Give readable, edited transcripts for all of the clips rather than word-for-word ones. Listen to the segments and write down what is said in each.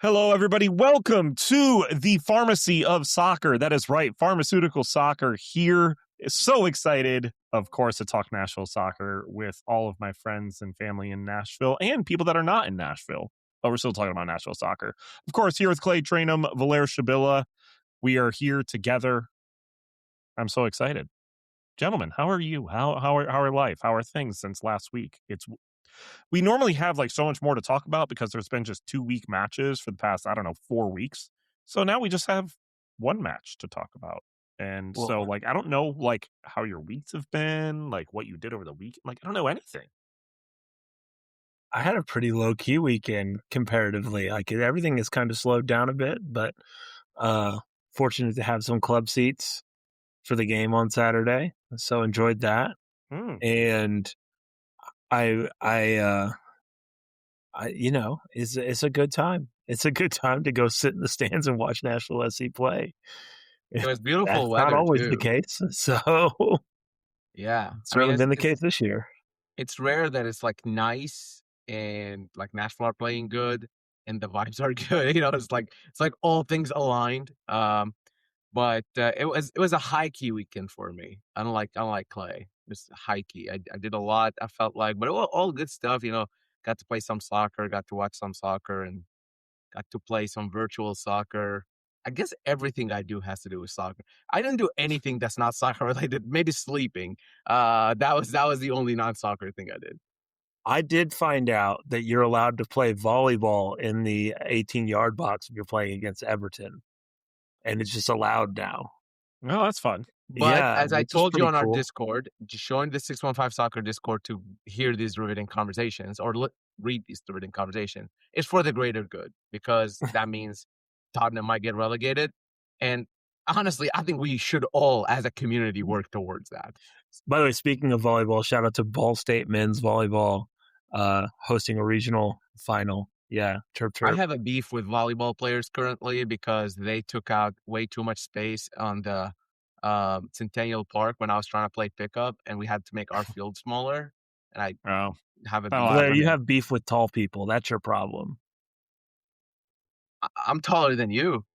Hello, everybody. Welcome to the Pharmacy of Soccer. That is right. Pharmaceutical Soccer here. So excited, of course, to talk Nashville soccer with all of my friends and family in Nashville and people that are not in Nashville. But we're still talking about Nashville soccer. Of course, here with Clay Trainum, Valer Shabilla. We are here together. I'm so excited. Gentlemen, how are you? How are life? How are things since last week? We normally have like so much more to talk about because there's been just 2-week matches for the past, 4 weeks. So now we just have one match to talk about. And so I don't know how your weeks have been, what you did over the week. I don't know anything. I had a pretty low key weekend comparatively. Everything is kind of slowed down a bit, but fortunate to have some club seats for the game on Saturday. So enjoyed that. And it's a good time. It's a good time to go sit in the stands and watch Nashville SC play. It was beautiful That's weather. Not always too. the case. So yeah, it's really been the case this year. It's rare that it's nice and Nashville are playing good and the vibes are good. It's like all things aligned. But it was a high key weekend for me. Unlike Clay, just high key. I did a lot. I felt like, but all good stuff. Got to play some soccer, got to watch some soccer, and got to play some virtual soccer. I guess everything I do has to do with soccer. I didn't do anything that's not soccer related. Maybe sleeping. That was the only non-soccer thing I did. I did find out that you're allowed to play volleyball in the 18-yard box if you're playing against Everton. And it's just allowed now. Oh, that's fun. But as I told you on our Discord, just join the 615 Soccer Discord to hear these riveting conversations or read these riveting conversations. It's for the greater good because that means Tottenham might get relegated. And honestly, I think we should all, as a community, work towards that. By the way, speaking of volleyball, shout out to Ball State men's volleyball hosting a regional final. Yeah, chirp. I have a beef with volleyball players currently because they took out way too much space on the Centennial Park when I was trying to play pickup, and we had to make our field smaller. And I have a beef. Blair, you have beef with tall people. That's your problem. I'm taller than you.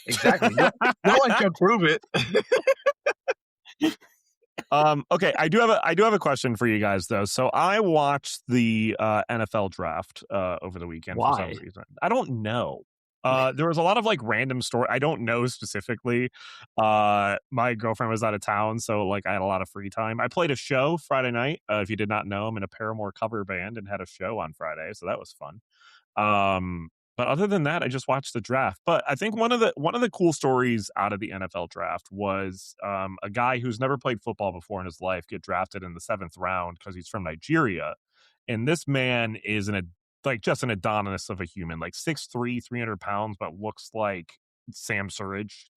Exactly. No one can prove it. Okay, I do have a question for you guys though. So I watched the NFL draft over the weekend. Why? For some reason. I don't know. There was a lot of random story. I don't know specifically. My girlfriend was out of town, so I had a lot of free time. I played a show Friday night. If you did not know, I'm in a Paramore cover band and had a show on Friday, so that was fun. But other than that, I just watched the draft. But I think one of the cool stories out of the NFL draft was a guy who's never played football before in his life get drafted in the 7th round because he's from Nigeria. And this man is just an Adonis of a human, 6'3", 300 pounds, but looks like Sam Surridge,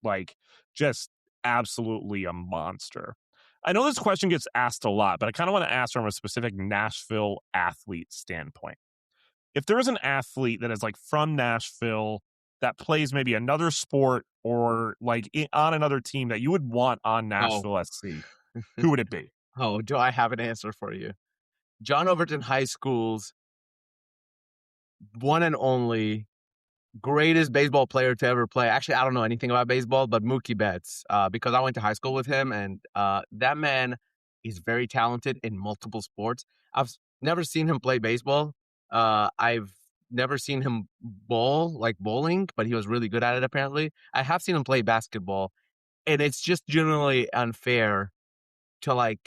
just absolutely a monster. I know this question gets asked a lot, but I kind of want to ask from a specific Nashville athlete standpoint. If there was an athlete that is from Nashville that plays maybe another sport or on another team that you would want on Nashville SC, who would it be? Oh, do I have an answer for you? John Overton High School's one and only greatest baseball player to ever play. Actually, I don't know anything about baseball, but Mookie Betts, because I went to high school with him, and that man is very talented in multiple sports. I've never seen him play baseball. I've never seen him bowling, but he was really good at it apparently. I have seen him play basketball, and it's just generally unfair to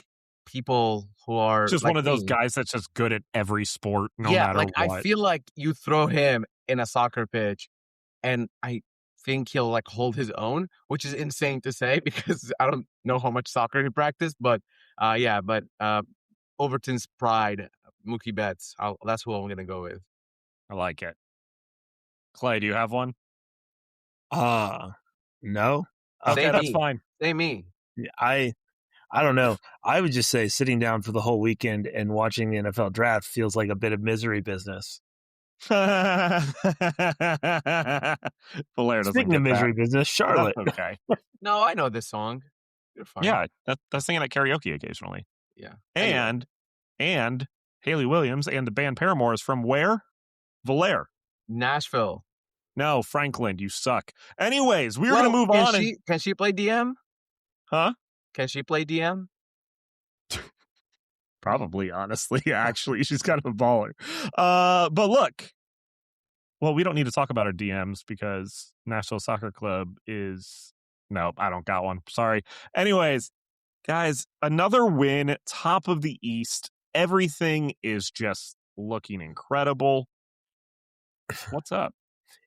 people who are just one of those guys that's just good at every sport, no matter what. I feel like you throw him in a soccer pitch, and I think he'll hold his own, which is insane to say because I don't know how much soccer he practiced, but Overton's pride, Mookie Betts. That's who I'm going to go with. I like it. Clay, do you have one? No. Okay, that's fine. Say me. I don't know. I would just say sitting down for the whole weekend and watching the NFL draft feels like a bit of misery business. Speaking of misery business, Charlotte. That's okay. No, I know this song. You're fine. Yeah, that's singing at karaoke occasionally. Yeah. And Haley Williams and the band Paramore is from where? Valer. Nashville. No, Franklin, you suck. Anyways, we're going to move on. Can she play DM? Huh? Can she play DM? Probably, honestly. Actually, she's kind of a baller. But look, well, we don't need to talk about our DMs because Nashville Soccer Club is... No, I don't got one. Sorry. Anyways, guys, another win, top of the East. Everything is just looking incredible. What's up?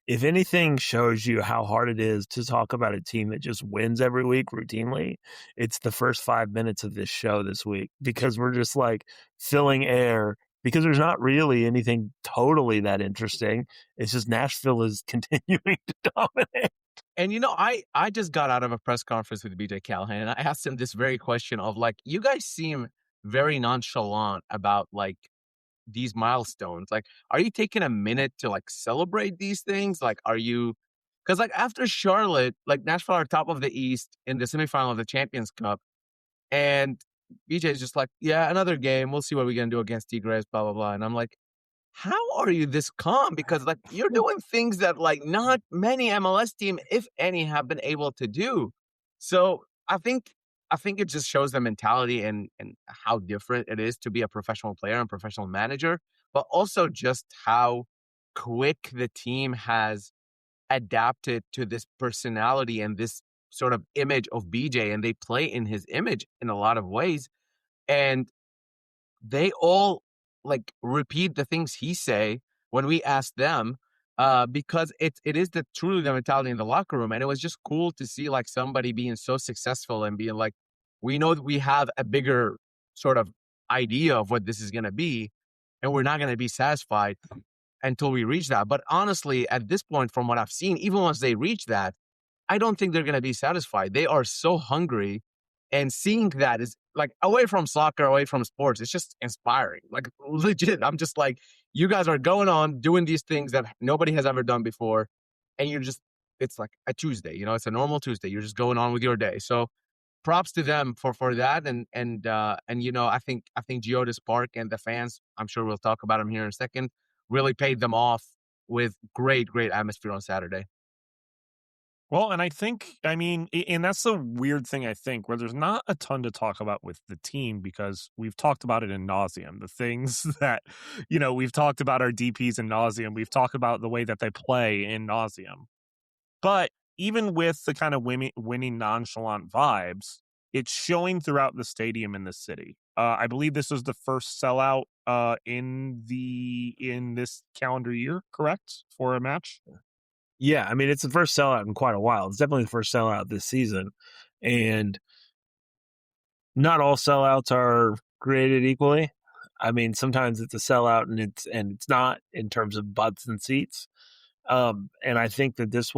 If anything shows you how hard it is to talk about a team that just wins every week routinely, it's the first 5 minutes of this show this week, because we're just like filling air, because there's not really anything totally that interesting. It's just Nashville is continuing to dominate. And I just got out of a press conference with BJ Callahan, and I asked him this very question of like, you guys seem very nonchalant about like these milestones. Like, are you taking a minute to like celebrate these things? Like, are you, because like after Charlotte, like Nashville are top of the East in the semifinal of the Champions Cup, and BJ is just like, yeah, another game. We'll see what we're gonna do against Tigres, blah blah blah. And I'm like, how are you this calm? Because like you're doing things that like not many MLS team, if any, have been able to do. So I think it just shows the mentality and how different it is to be a professional player and professional manager, but also just how quick the team has adapted to this personality and this sort of image of BJ, and they play in his image in a lot of ways. And they all like repeat the things he say when we ask them, because it is truly the mentality in the locker room. And it was just cool to see like somebody being so successful and being like, we know that we have a bigger sort of idea of what this is going to be, and we're not going to be satisfied until we reach that. But honestly, at this point, from what I've seen, even once they reach that, I don't think they're going to be satisfied. They are so hungry, and seeing that is like away from soccer, away from sports. It's just inspiring. Like legit. I'm just like, you guys are going on doing these things that nobody has ever done before. And it's like a Tuesday, it's a normal Tuesday. You're just going on with your day. So props to them for that. And I think Geodis Park and the fans, I'm sure we'll talk about them here in a second, really paid them off with great atmosphere on Saturday. Well, and and that's the weird thing, I think, where there's not a ton to talk about with the team, because we've talked about it in nauseum. The things that, we've talked about our DPs in nauseum. We've talked about the way that they play in nauseum. But even with the kind of winning nonchalant vibes, it's showing throughout the stadium in the city. I believe this was the first sellout in this calendar year, correct, for a match? Yeah, I mean, it's the first sellout in quite a while. It's definitely the first sellout this season. And not all sellouts are created equally. I mean, sometimes it's a sellout and it's not, in terms of butts and seats. And I think that this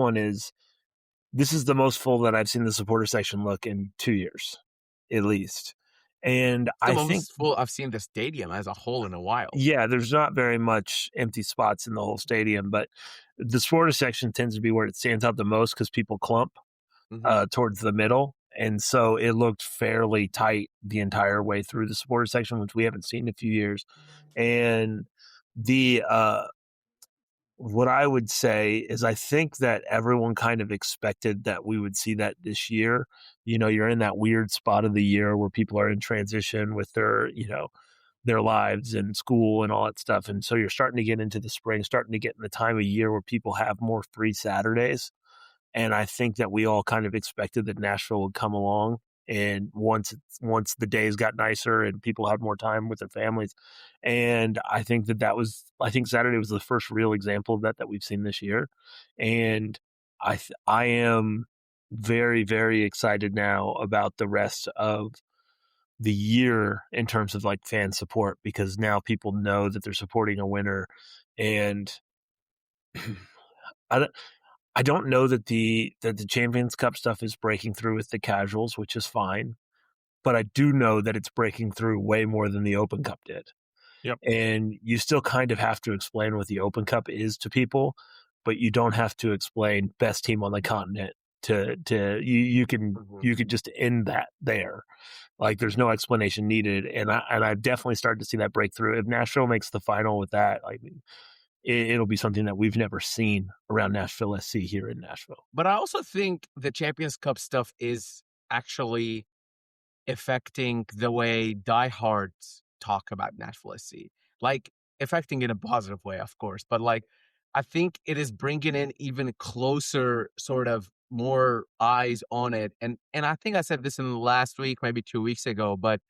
is the most full that I've seen the supporter section look in 2 years, at least. And I think full I've seen the stadium as a whole in a while. Yeah, there's not very much empty spots in the whole stadium, but the supporter section tends to be where it stands out the most because people clump towards the middle. And so it looked fairly tight the entire way through the supporter section, which we haven't seen in a few years. And what I would say is I think that everyone kind of expected that we would see that this year. You're in that weird spot of the year where people are in transition with their lives and school and all that stuff. And so you're starting to get into the spring, starting to get in the time of year where people have more free Saturdays. And I think that we all kind of expected that Nashville would come along. And once the days got nicer and people had more time with their families, and I think I think Saturday was the first real example of that we've seen this year. And I am very, very excited now about the rest of the year in terms of like fan support, because now people know that they're supporting a winner. And I don't know that the Champions Cup stuff is breaking through with the casuals, which is fine, but I do know that it's breaking through way more than the Open Cup did. Yep. And you still kind of have to explain what the Open Cup is to people, but you don't have to explain best team on the continent to you could just end that there. Like there's no explanation needed. And I've definitely started to see that breakthrough. If Nashville makes the final with that, it'll be something that we've never seen around Nashville SC here in Nashville. But I also think the Champions Cup stuff is actually affecting the way diehards talk about Nashville SC. Like, affecting in a positive way, of course, but like, I think it is bringing in even closer, sort of more eyes on it. And I think I said this in the last week, maybe 2 weeks ago, but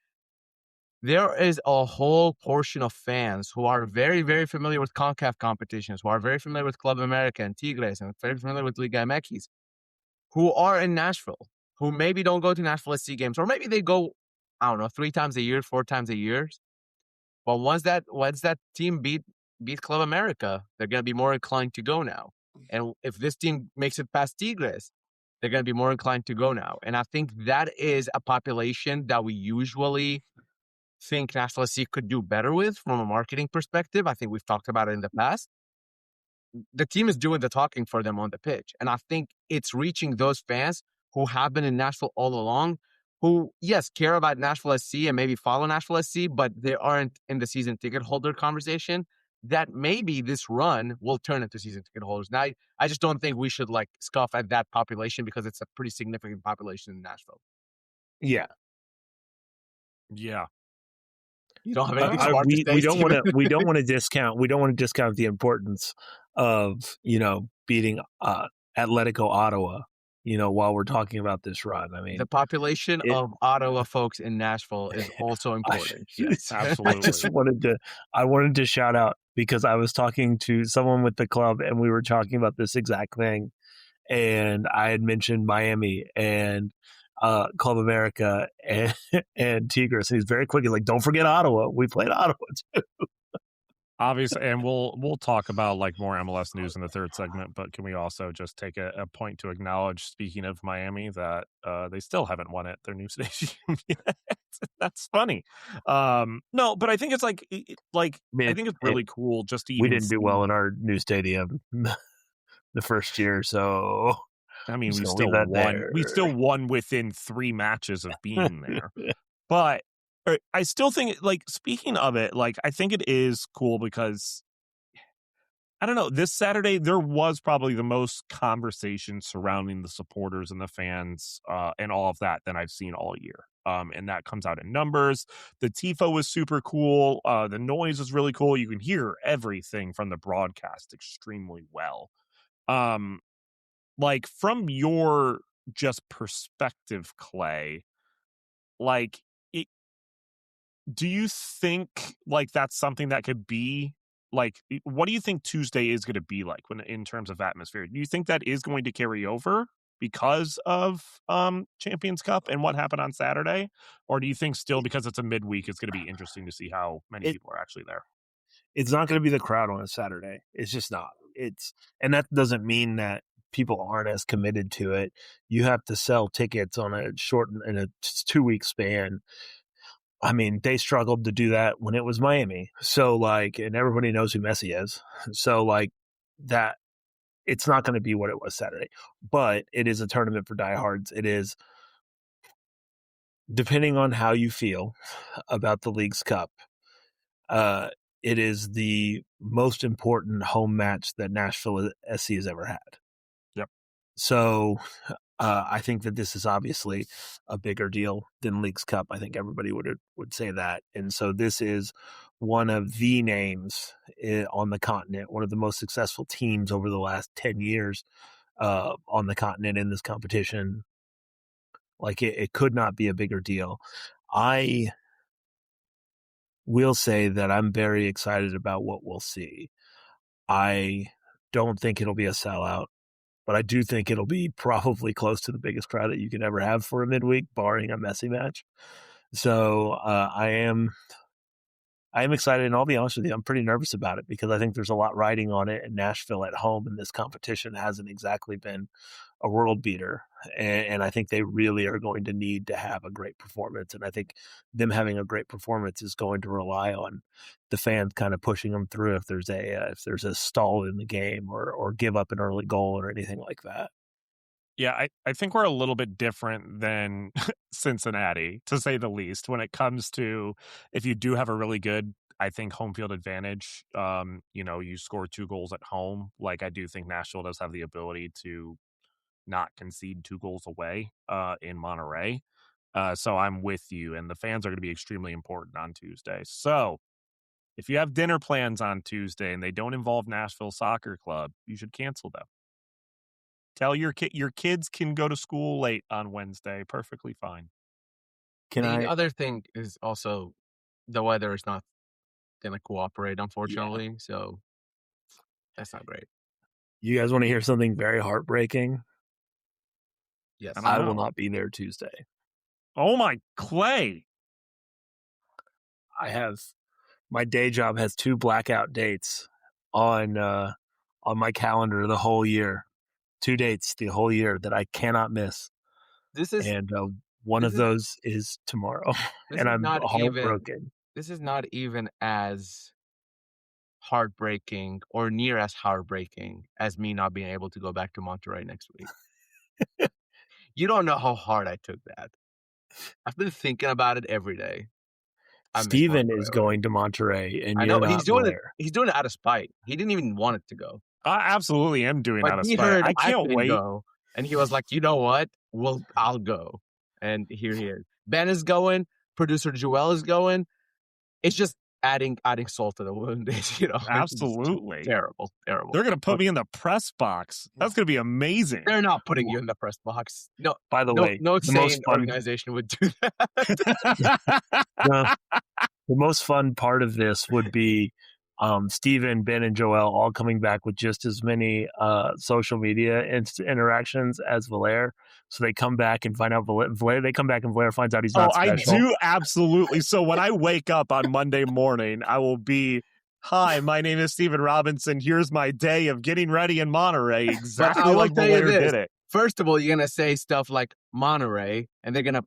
there is a whole portion of fans who are very, very familiar with CONCACAF competitions, who are very familiar with Club America and Tigres, and very familiar with Liga MX, who are in Nashville, who maybe don't go to Nashville SC games, or maybe they go, I don't know, 3 times a year, 4 times a year. But once that team beat Club America, they're gonna be more inclined to go now. And if this team makes it past Tigres, they're gonna be more inclined to go now. And I think that is a population that we usually think Nashville SC could do better with from a marketing perspective. I think we've talked about it in the past. The team is doing the talking for them on the pitch. And I think it's reaching those fans who have been in Nashville all along, who, yes, care about Nashville SC and maybe follow Nashville SC, but they aren't in the season ticket holder conversation, that maybe this run will turn into season ticket holders. Now, I just don't think we should like scoff at that population because it's a pretty significant population in Nashville. Yeah. Yeah. You don't have anything smart to say, we don't want to we don't want to discount the importance of beating Atletico Ottawa while we're talking about this run. I mean, the population of Ottawa folks in Nashville is also important. Yes, absolutely. I wanted to shout out because I was talking to someone with the club and we were talking about this exact thing, and I had mentioned Miami and Club America and Tigres, and he's very quickly like, "Don't forget Ottawa. We played Ottawa too." Obviously, and we'll talk about like more MLS news in the third segment. But can we also just take a point to acknowledge, speaking of Miami, that they still haven't won at their new stadium yet? That's funny. No, but I think it's I think it's really cool. Just to even we didn't do well in our new stadium the first year, so. I mean, we still won. We still won within 3 matches of being there. But I still think, speaking of it, I think it is cool because, I don't know, this Saturday, there was probably the most conversation surrounding the supporters and the fans and all of that than I've seen all year. And that comes out in numbers. The TIFO was super cool. The noise was really cool. You can hear everything from the broadcast extremely well. From your just perspective, Clay, do you think that's something that could be what do you think Tuesday is going to be like in terms of atmosphere? Do you think that is going to carry over because of Champions Cup and what happened on Saturday? Or do you think still, because it's a midweek, it's going to be interesting to see how many people are actually there? It's not going to be the crowd on a Saturday. It's just not. And that doesn't mean that people aren't as committed to it. You have to sell tickets on a 2-week span. I mean, they struggled to do that when it was Miami. So and everybody knows who Messi is. So that it's not going to be what it was Saturday, but it is a tournament for diehards. It is, depending on how you feel about the League's Cup, it is the most important home match that Nashville SC has ever had. Yep. So I think that this is obviously a bigger deal than League's Cup. I think everybody would say that. And so this is one of the names on the continent, one of the most successful teams over the last 10 years on the continent in this competition. It could not be a bigger deal. I will say that I'm very excited about what we'll see. I don't think it'll be a sellout, but I do think it'll be probably close to the biggest crowd that you can ever have for a midweek, barring a Messi match. So I am excited, and I'll be honest with you, I'm pretty nervous about it because I think there's a lot riding on it, and Nashville at home in this competition hasn't exactly been a world beater, and I think they really are going to need to have a great performance, and I think them having a great performance is going to rely on the fans kind of pushing them through if there's a stall in the game or give up an early goal or anything like that. Yeah, I think we're a little bit different than Cincinnati, to say the least, when it comes to if you do have a really good I think home field advantage, you score 2 goals at home. Like, I do think Nashville does have the ability to not concede 2 goals away in Monterey. So I'm with you, and the fans are going to be extremely important on Tuesday. So if you have dinner plans on Tuesday and they don't involve Nashville Soccer Club, you should cancel them. Tell your kids can go to school late on Wednesday. Perfectly fine. The other thing is also the weather is not going to cooperate, unfortunately. So that's not great. You guys want to hear something very heartbreaking? Yes. I will not be there Tuesday. Oh my Clay. My day job has 2 blackout dates on my calendar the whole year. 2 dates the whole year that I cannot miss. One of those is tomorrow, and I'm heartbroken. This is not even as heartbreaking or near as heartbreaking as me not being able to go back to Monterey next week. You don't know how hard I took that. I've been thinking about it every day. Steven is going to Monterey, and you're not he's doing it. He's doing it out of spite. He didn't even want it to go. I absolutely am doing it out of spite. Heard I can't wait. Go, and he was like, "You know what? I'll go." And here he is. Ben is going. Producer Joel is going. It's just adding salt to the wound. Absolutely terrible. They're going to put me in the press box. That's going to be amazing. They're not putting you in the press box. No. By the way, no sane organization would do that. The most fun part of this would be Steven, Ben, and Joel all coming back with just as many social media interactions as Valer. So they come back and find out Valer finds out he's not special. I do, absolutely. So when I wake up on Monday morning, I will be, "Hi, my name is Steven Robinson. Here's my day of getting ready in Monterey." Exactly like Valer did it. First of all, you're going to say stuff like Monterey, and they're going to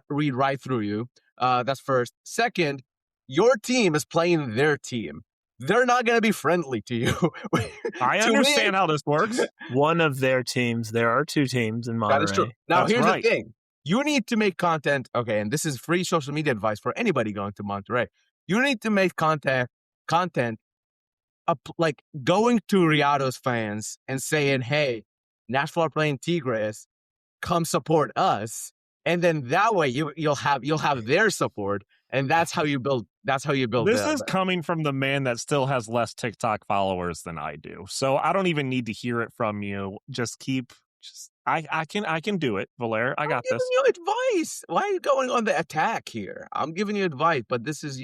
read right through you. That's first. Second, your team is playing their team. They're not going to be friendly to you. I understand how this works. One of their teams. There are 2 teams in Monterey. That is true. Now, here's the thing. You need to make content. Okay, and this is free social media advice for anybody going to Monterey. You need to make content like going to Riado's fans and saying, "Hey, Nashville are playing Tigres. Come support us." And then that way you'll have their support, and that's how you build. This is coming from the man that still has less TikTok followers than I do, so I don't even need to hear it from you. I can do it, Valer. I got this. I'm giving you advice. Why are you going on the attack here? I'm giving you advice, but this is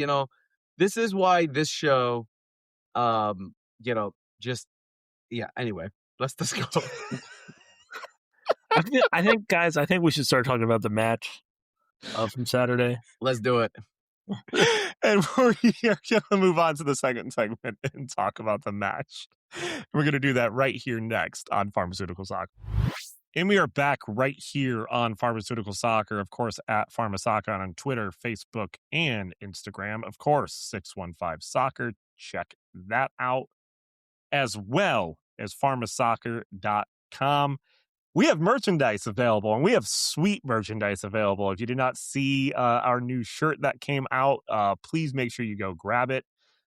why this show, Anyway, let's go. I think, guys, we should start talking about the match from Saturday. Let's do it. And we're going to move on to the second segment and talk about the match. We're going to do that right here next on Pharmaceutical Soccer. And we are back right here on Pharmaceutical Soccer, of course, at Pharma Soccer on Twitter, Facebook, and Instagram. Of course, 615 Soccer. Check that out, as well as pharmasoccer.com. We have merchandise available, and we have sweet merchandise available. If you did not see our new shirt that came out, please make sure you go grab it.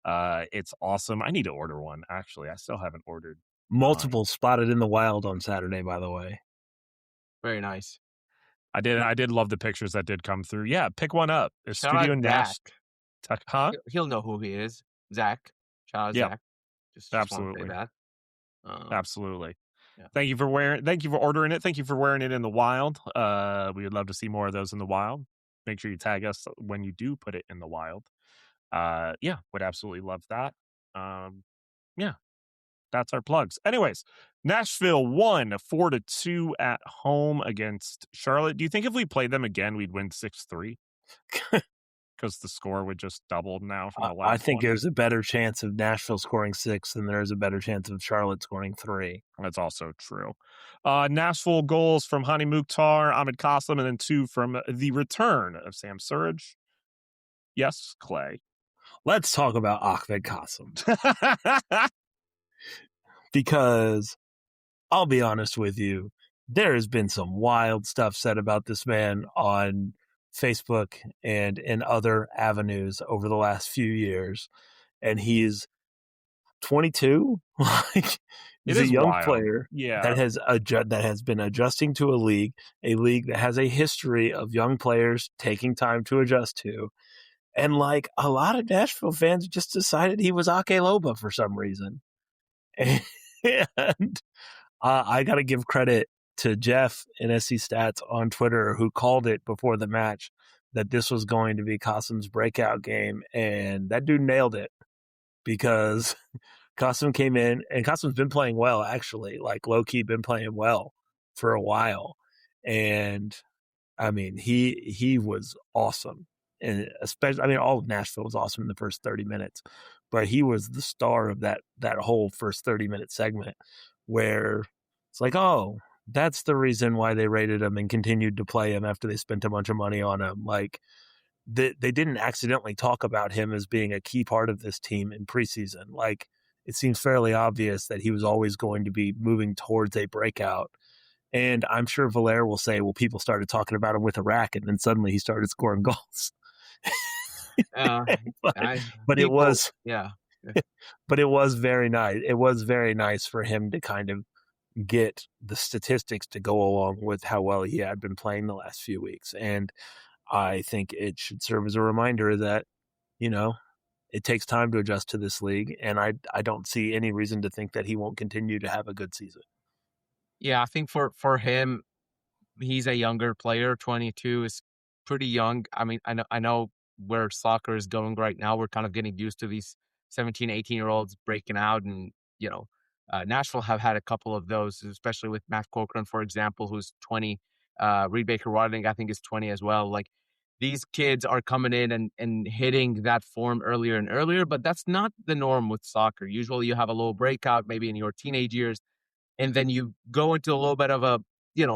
It's awesome. I need to order one, actually. I still haven't ordered. Multiple spotted in the wild on Saturday, by the way. Very nice. I did love the pictures that did come through. Yeah, pick one up. There's Studio Nash. Huh? He'll know who he is. Zach. Shout out Zach. Just absolutely. That. Absolutely. Yeah. Thank you for ordering it. Thank you for wearing it in the wild. We would love to see more of those in the wild. Make sure you tag us when you do put it in the wild. Would absolutely love that. That's our plugs. Anyways, Nashville won 4-2 at home against Charlotte. Do you think if we played them again, we'd win 6-3? Because the score would just double now from the last I think one. there's a better chance of Nashville scoring 6 than there is a better chance of Charlotte scoring 3. That's also true. Nashville goals from Hany Mukhtar, Ahmed Qasim, and then 2 from the return of Sam Surridge. Yes, Clay. Let's talk about Ahmed Qasim. Because I'll be honest with you, there has been some wild stuff said about this man on Facebook and in other avenues over the last few years, and he's 22. Like, It he's a is young wild. player Yeah. that has been adjusting to a league that has a history of young players taking time to adjust to. And like a lot of Nashville fans just decided he was Ake Loba for some reason. And I got to give credit to Jeff in SC Stats on Twitter, who called it before the match that this was going to be Qasim's breakout game. And that dude nailed it, because Qasim came in, and Qasim's been playing well, actually, like low-key been playing well for a while. And I mean, he was awesome. And especially, I mean, all of Nashville was awesome in the first 30 minutes, but he was the star of that whole first 30-minute segment, where it's like, oh, that's the reason why they rated him and continued to play him after they spent a bunch of money on him. Like, they didn't accidentally talk about him as being a key part of this team in preseason. Like, it seems fairly obvious that he was always going to be moving towards a breakout. And I'm sure Valère will say, well, people started talking about him with a rack, and then suddenly he started scoring goals. But it was, yeah. but it was very nice. It was very nice for him to kind of get the statistics to go along with how well he had been playing the last few weeks. And I think it should serve as a reminder that, you know, it takes time to adjust to this league. And I don't see any reason to think that he won't continue to have a good season. Yeah, I think for him, he's a younger player. 22 is pretty young. I mean, I know where soccer is going right now. We're kind of getting used to these 17, 18-year-olds breaking out. And, Nashville have had a couple of those, especially with Matt Corcoran, for example, who's 20. Reed Baker-Watling, I think, is 20 as well. Like, these kids are coming in and hitting that form earlier and earlier, but that's not the norm with soccer. Usually you have a little breakout maybe in your teenage years, and then you go into a little bit of a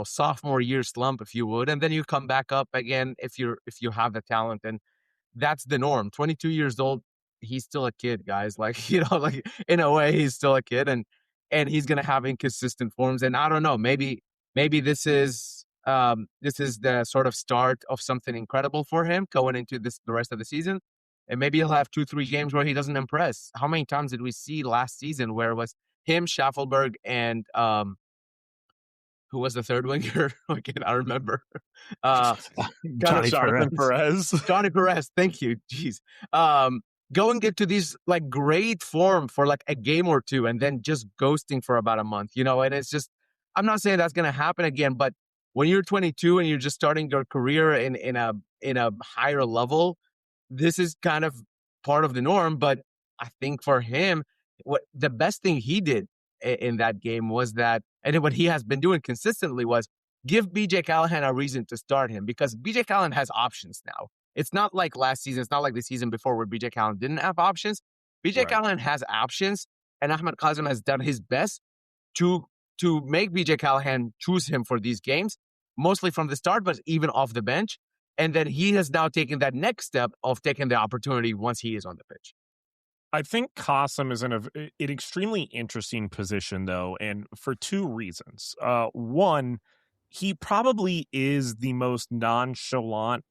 sophomore year slump, if you would, and then you come back up again if you have the talent. And that's the norm. 22 years old, he's still a kid, guys. Like, like, in a way, he's still a kid, and he's gonna have inconsistent forms. And I don't know, maybe this is the sort of start of something incredible for him going into the rest of the season. And maybe he'll have 2-3 games where he doesn't impress. How many times did we see last season where it was him, Schaffelberg, and who was the third winger? I cannot remember. Johnny Jonathan Perez. Johnny Perez. Thank you. Jeez. Going into these like great form for like a game or two, and then just ghosting for about a month, and it's just, I'm not saying that's going to happen again, but when you're 22 and you're just starting your career in a higher level, this is kind of part of the norm. But I think for him, what the best thing he did in that game was that, and what he has been doing consistently, was give BJ Callahan a reason to start him, because BJ Callahan has options now. It's not like last season. It's not like the season before where BJ Callahan didn't have options. BJ Callahan has options, and Ahmed Qasim has done his best to make BJ Callahan choose him for these games, mostly from the start, but even off the bench. And then he has now taken that next step of taking the opportunity once he is on the pitch. I think Qasim is in an extremely interesting position, though, and for two reasons. One, he probably is the most nonchalant,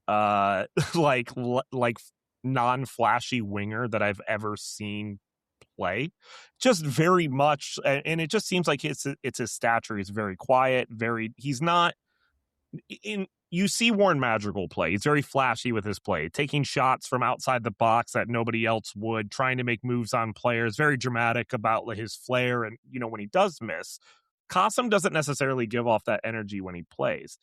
like non-flashy winger that I've ever seen play. Just very much, and it just seems like it's his stature. He's very quiet. He's not in. You see Warren Madrigal play. He's very flashy with his play, taking shots from outside the box that nobody else would, trying to make moves on players, very dramatic about his flair. And, when he does miss, Qasim doesn't necessarily give off that energy when he plays.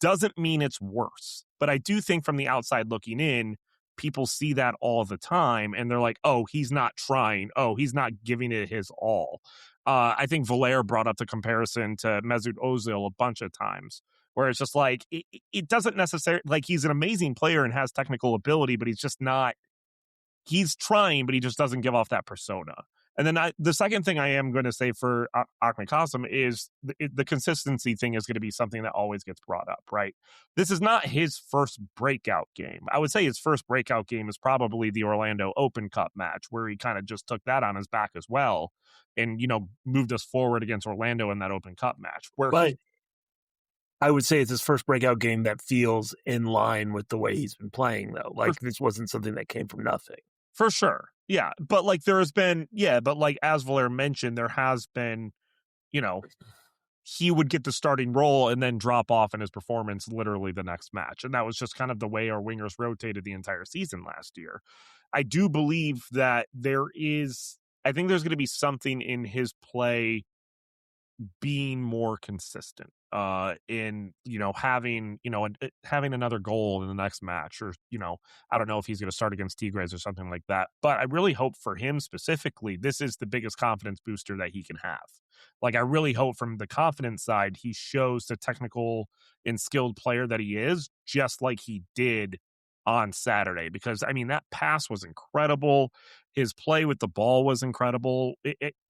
Doesn't mean it's worse. But I do think from the outside looking in, people see that all the time, and they're like, oh, he's not trying. Oh, he's not giving it his all. I think Valère brought up the comparison to Mesut Ozil a bunch of times, where it's just like, it doesn't necessarily, like, he's an amazing player and has technical ability, but he's just not, he's trying, but he just doesn't give off that persona. And then the second thing I am going to say for Ahmed Qasim is the consistency thing is going to be something that always gets brought up, right? This is not his first breakout game. I would say his first breakout game is probably the Orlando Open Cup match, where he kind of just took that on his back as well, and moved us forward against Orlando in that Open Cup match. I would say it's his first breakout game that feels in line with the way he's been playing, though. Like, this wasn't something that came from nothing. For sure. Yeah. But like there has been, but like as Valer mentioned, there has been, he would get the starting role and then drop off in his performance literally the next match. And that was just kind of the way our wingers rotated the entire season last year. I do believe that I think there's going to be something in his play being more consistent in having another goal in the next match, or I don't know if he's going to start against Tigres or something like that, but I really hope for him specifically this is the biggest confidence booster that he can have. Like, I really hope from the confidence side he shows the technical and skilled player that he is, just like he did on Saturday, because I mean that pass was incredible. His play with the ball was incredible,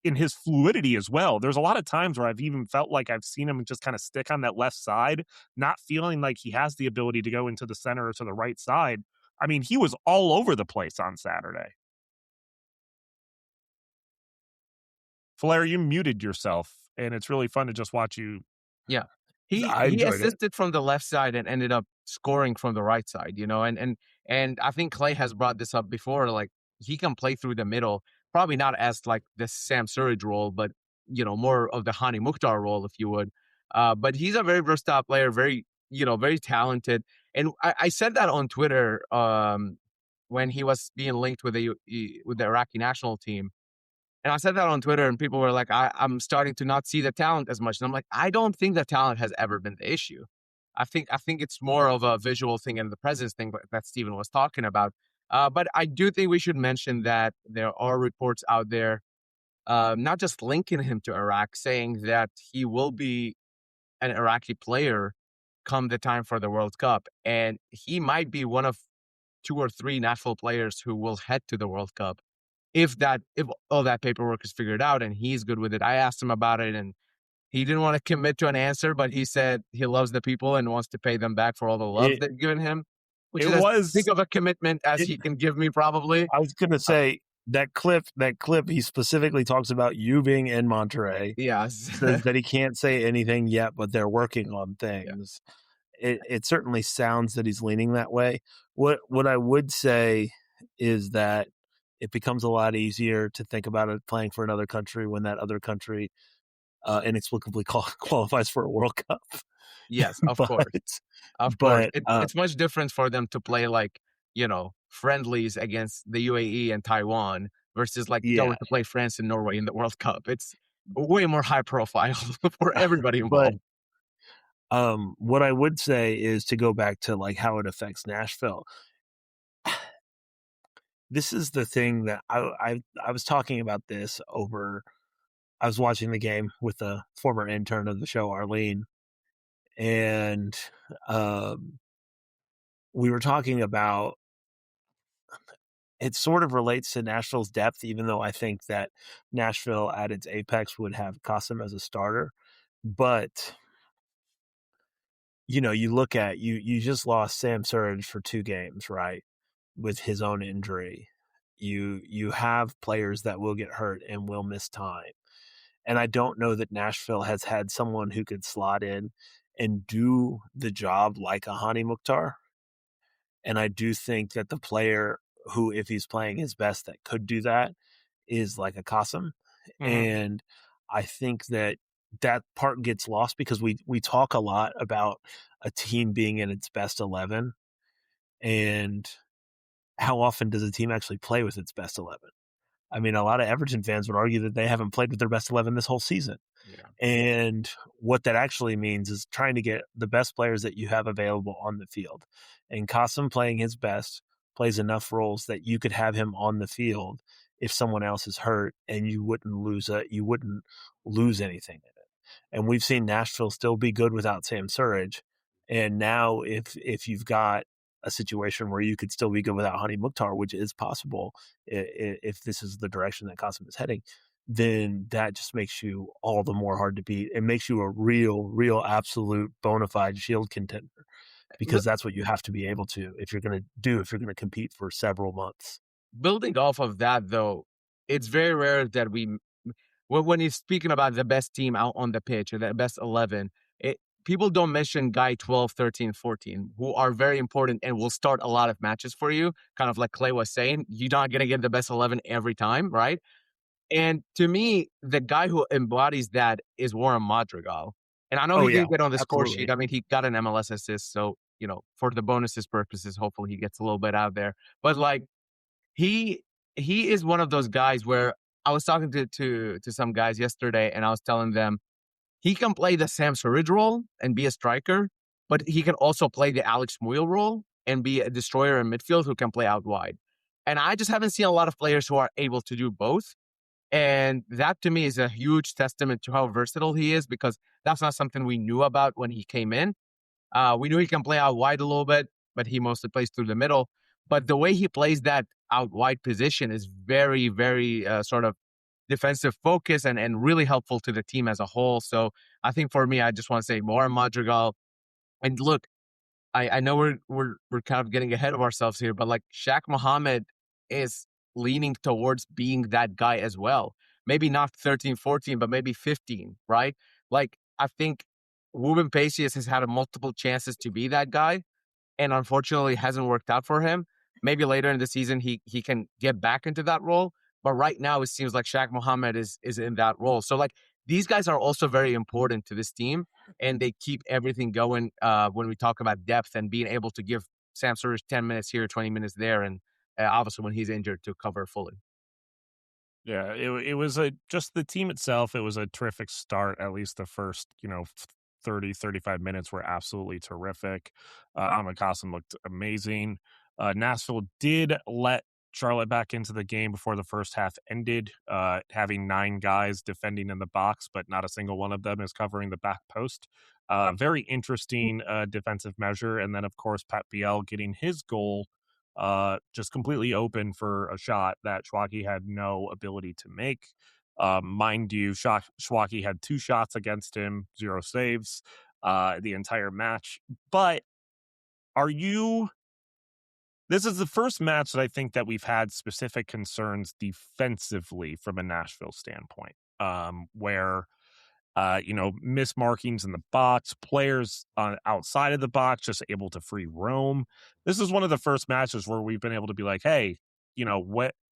in his fluidity as well. There's a lot of times where I've even felt like I've seen him just kind of stick on that left side, not feeling like he has the ability to go into the center or to the right side. I mean, he was all over the place on Saturday. Flair, you muted yourself, and it's really fun to just watch you. Yeah. I He enjoyed it. assisted from the left side and ended up scoring from the right side, and I think Clay has brought this up before, like he can play through the middle, probably not as like the Sam Surridge role, but more of the Hany Mukhtar role, if you would. But he's a very versatile player, very very talented. And I said that on Twitter when he was being linked with the Iraqi national team. And I said that on Twitter, and people were like, I'm starting to not see the talent as much. And I'm like, I don't think the talent has ever been the issue. I think it's more of a visual thing and the presence thing that Steven was talking about. But I do think we should mention that there are reports out there, not just linking him to Iraq, saying that he will be an Iraqi player come the time for the World Cup. And he might be one of 2 or 3 national players who will head to the World Cup if all that paperwork is figured out and he's good with it. I asked him about it, and he didn't want to commit to an answer, but he said he loves the people and wants to pay them back for all the love they've given him, which is as big of a commitment as he can give me, probably. I was going to say that clip, he specifically talks about you being in Monterrey. Yes. Says that he can't say anything yet, but they're working on things. Yeah. It certainly sounds that he's leaning that way. What I would say is that it becomes a lot easier to think about it playing for another country when that other country inexplicably qualifies for a World Cup. Yes, of course. Of course. It's much different for them to play like, friendlies against the UAE and Taiwan versus like going to play France and Norway in the World Cup. It's way more high profile for everybody involved. But what I would say is to go back to like how it affects Nashville. This is the thing that I was talking about this over. I was watching the game with a former intern of the show, Arlene, and we were talking about it. Sort of relates to Nashville's depth, even though I think that Nashville at its apex would have Qasim as a starter. But you look at you just lost Sam Surridge for 2 games, right? With his own injury. You have players that will get hurt and will miss time. And I don't know that Nashville has had someone who could slot in and do the job like a Hany Mukhtar. And I do think that the player who, if he's playing his best, that could do that is like a Qasim. Mm-hmm. And I think that part gets lost because we talk a lot about a team being in its best 11. And how often does a team actually play with its best 11? I mean, a lot of Everton fans would argue that they haven't played with their best 11 this whole season. Yeah. And what that actually means is trying to get the best players that you have available on the field. And Qasim playing his best plays enough roles that you could have him on the field if someone else is hurt, and you wouldn't lose anything in it. And we've seen Nashville still be good without Sam Surridge. And now if you've got a situation where you could still be good without Hany Mukhtar, which is possible if this is the direction that Qasim is heading, then that just makes you all the more hard to beat. It makes you a real, absolute bona fide Shield contender, because that's what you have to be able to if you're going to compete for several months. Building off of that, though, it's very rare that when he's speaking about the best team out on the pitch or the best 11, people don't mention guy 12, 13, 14, who are very important and will start a lot of matches for you. Kind of like Clay was saying, you're not going to get the best 11 every time, right? And to me, the guy who embodies that is Warren Madrigal. And I know Oh he yeah, didn't get on the score sheet. absolutely. I mean, he got an MLS assist. So, for the bonuses purposes, hopefully he gets a little bit out there. But like, he he is one of those guys where I was talking to some guys yesterday, and I was telling them he can play the Sam Surridge role and be a striker, but he can also play the Alex Muyl role and be a destroyer in midfield who can play out wide. And I just haven't seen a lot of players who are able to do both. And that to me is a huge testament to how versatile he is, because that's not something we knew about when he came in. We knew he can play out wide a little bit, but he mostly plays through the middle. But the way he plays that out wide position is very, very sort of defensive focus and really helpful to the team as a whole. So I think for me, I just want to say more Madrigal. And look, I know we're kind of getting ahead of ourselves here, but like Shaq Mohammed is leaning towards being that guy as well. Maybe not 13, 14, but maybe 15, right? Like I think Ruben Pacius has had multiple chances to be that guy, and unfortunately hasn't worked out for him. Maybe later in the season he can get back into that role, but right now it seems like Shaq Mohammed is in that role. So like these guys are also very important to this team, and they keep everything going when we talk about depth and being able to give Sam Surridge 10 minutes here, 20 minutes there, and obviously when he's injured to cover fully. Yeah, it was just the team itself. It was a terrific start. At least the first 30, 35 minutes were absolutely terrific. Ahmed Qasim looked amazing. Nashville did let Charlotte back into the game before the first half ended, having 9 guys defending in the box, but not a single one of them is covering the back post. Very interesting defensive measure. And then, of course, Pat Biel getting his goal just completely open for a shot that Schwaki had no ability to make. Mind you, Schwaki had 2 shots against him, 0 saves the entire match. But this is the first match that I think that we've had specific concerns defensively from a Nashville standpoint, where mismarkings in the box, players outside of the box just able to free roam. This is one of the first matches where we've been able to be like, hey,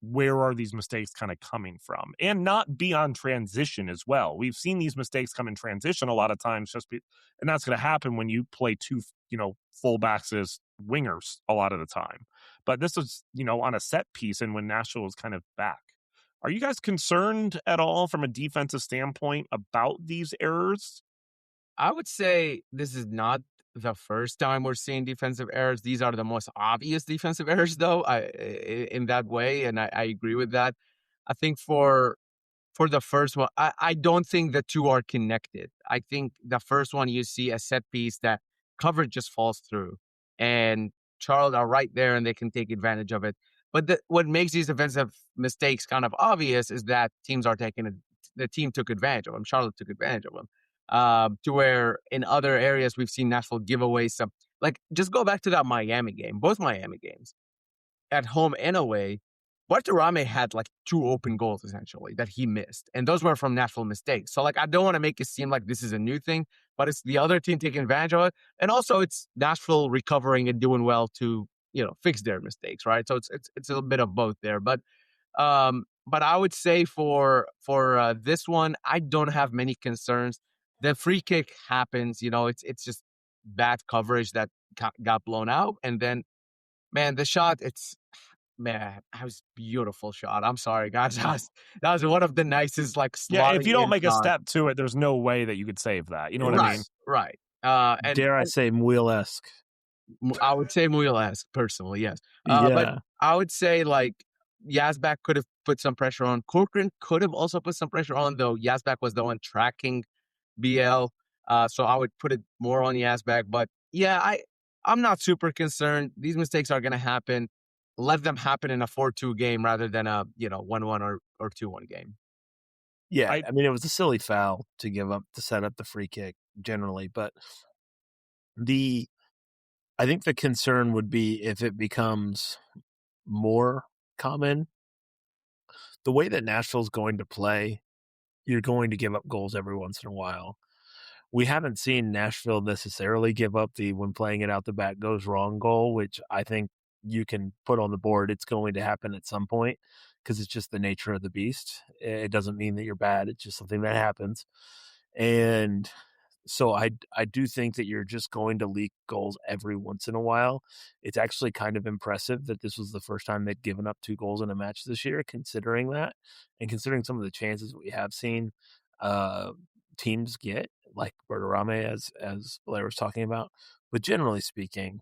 where are these mistakes kind of coming from? And not be on transition as well. We've seen these mistakes come in transition a lot of times, and that's going to happen when you play 2, fullbacks as wingers a lot of the time. But this was, on a set piece, and when Nashville was kind of back. Are you guys concerned at all from a defensive standpoint about these errors? I would say this is not the first time we're seeing defensive errors. These are the most obvious defensive errors, though, in that way, and I agree with that. I think for the first one, I don't think the two are connected. I think the first one you see a set piece that coverage just falls through, and Charlotte are right there and they can take advantage of it. But what makes these defensive mistakes kind of obvious is that teams are taking it. The team took advantage of them. Charlotte took advantage of them. To where in other areas we've seen Nashville give away some. Like just go back to that Miami game, both Miami games at home and away. Barturame had like 2 open goals essentially that he missed, and those were from Nashville mistakes. So like I don't want to make it seem like this is a new thing, but it's the other team taking advantage of it, and also it's Nashville recovering and doing well to fix their mistakes, right? So it's a bit of both there, but I would say for this one, I don't have many concerns. The free kick happens, it's just bad coverage that got blown out, and then man, the shot, man, that was beautiful shot. I'm sorry, guys. That was one of the nicest, like, Yeah, if slotting you don't in make a shots. step to it, there's no way that you could save that. You know what I Right, mean? right. Dare I say Muyl-esque? I would say Muyl-esque, personally, yes. But Yeah. I would say, like, Yazbek could have put some pressure on. Corcoran could have also put some pressure on, though Yazbek was the one tracking BL. So I would put it more on Yazbek. But yeah, I'm not super concerned. These mistakes are going to happen. Let them happen in a 4-2 game rather than a 1-1 or 2-1 game. Yeah, I I mean, it was a silly foul to set up the free kick generally, but I think the concern would be if it becomes more common. The way that Nashville's going to play, you're going to give up goals every once in a while. we haven't seen Nashville necessarily give up the when playing it out the back goes wrong goal, which I think you can put on the board. It's going to happen at some point because it's just the nature of the beast. It doesn't mean that you're bad. It's just something that happens. And so I do think that you're just going to leak goals every once in a while. It's actually kind of impressive that this was the first time they'd given up 2 goals in a match this year, considering that and considering some of the chances we have seen teams get, like Bertarame, as Blair was talking about. But generally speaking,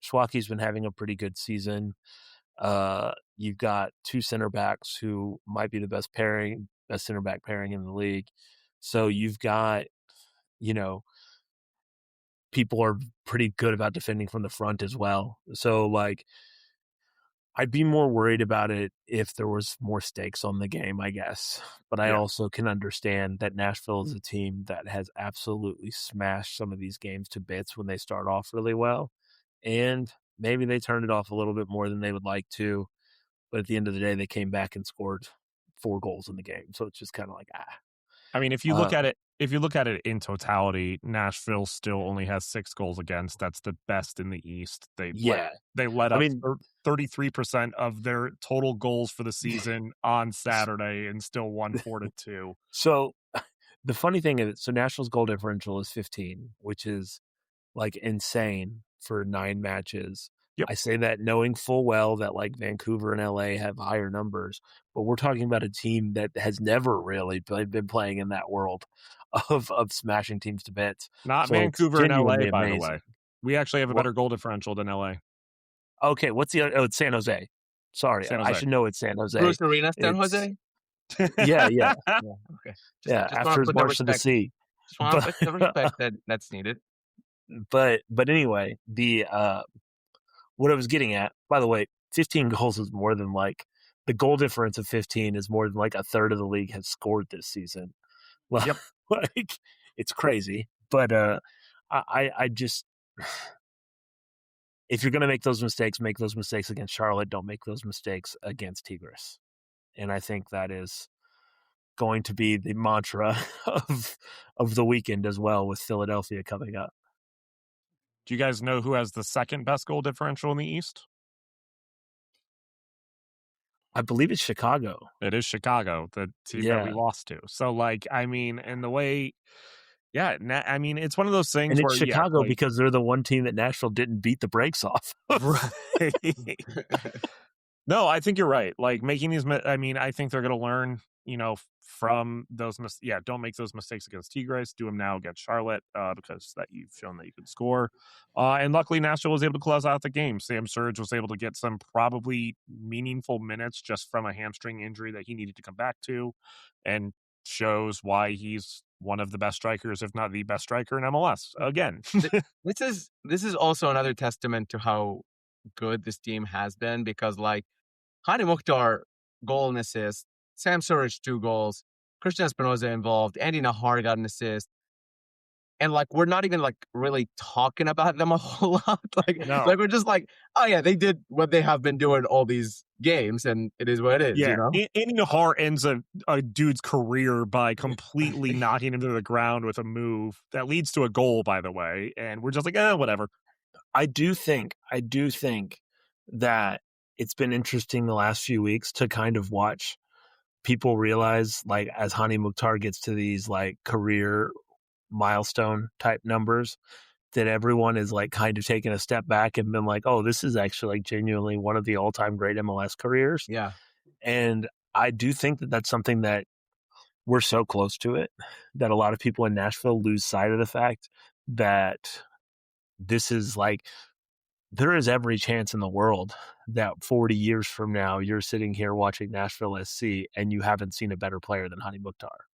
Schwalke's been having a pretty good season. You've got 2 center backs who might be the best center back pairing in the league. So you've got, people are pretty good about defending from the front as well. So like, I'd be more worried about it if there was more stakes on the game, I guess. But I also can understand that Nashville is a team that has absolutely smashed some of these games to bits when they start off really well. And maybe they turned it off a little bit more than they would like to. But at the end of the day, they came back and scored 4 goals in the game. So it's just kind of like, I mean, if you look at it in totality, Nashville still only has 6 goals against. That's the best in the East. They let up 33% of their total goals for the season on Saturday and still won 4-2. So the funny thing is, Nashville's goal differential is 15, which is like insane for 9 matches. Yep. I say that knowing full well that like Vancouver and LA have higher numbers, but we're talking about a team that has never really been playing in that world of smashing teams to bits. Not so Vancouver and LA, by the way. We actually have a better goal differential than LA. Okay, what's the other? Oh, it's San Jose. Sorry, San Jose. I should know it's San Jose. Bruce Arena, San Jose? Yeah. Okay. Just after his march to the sea. Just want to put the respect that's needed. But anyway, the what I was getting at, by the way, 15 goals is more than like the goal difference of 15 is more than like a third of the league has scored this season. Well, yep. Like it's crazy. But I just, if you're going to make those mistakes against Charlotte. Don't make those mistakes against Tigres. And I think that is going to be the mantra of the weekend as well, with Philadelphia coming up. Do you guys know who has the second best goal differential in the East? I believe it's Chicago. It is Chicago, the team that we lost to. So, like, I mean, and the way, I mean, it's one of those things and it's where Chicago because they're the one team that Nashville didn't beat the brakes off. Right. No, I think you're right. Like making these, I mean, I think they're going to learn, from those. Don't make those mistakes against Tigres. Do them now against Charlotte because that you've shown that you can score. And luckily, Nashville was able to close out the game. Sam Surge was able to get some probably meaningful minutes just from a hamstring injury that he needed to come back to, and shows why he's one of the best strikers, if not the best striker in MLS. Again, this is also another testament to how good this team has been, because like Hany Mukhtar, goal and assist, Sam Surridge 2 goals, Christian Espinoza involved, Andy Nahar got an assist, and like we're not even like really talking about them a whole lot. Like we're just like, oh yeah, they did what they have been doing all these games, and it is what it is. Yeah, Andy Nahar ends a dude's career by completely knocking him to the ground with a move that leads to a goal, by the way, and we're just like, whatever. I do think that it's been interesting the last few weeks to kind of watch people realize, like, as Hany Mukhtar gets to these like career milestone type numbers, that everyone is like kind of taking a step back and been like, oh, this is actually like genuinely one of the all-time great MLS careers. Yeah. And I do think that that's something that we're so close to it that a lot of people in Nashville lose sight of the fact that this is like, there is every chance in the world that 40 years from now, you're sitting here watching Nashville SC and you haven't seen a better player than Hany Mukhtar.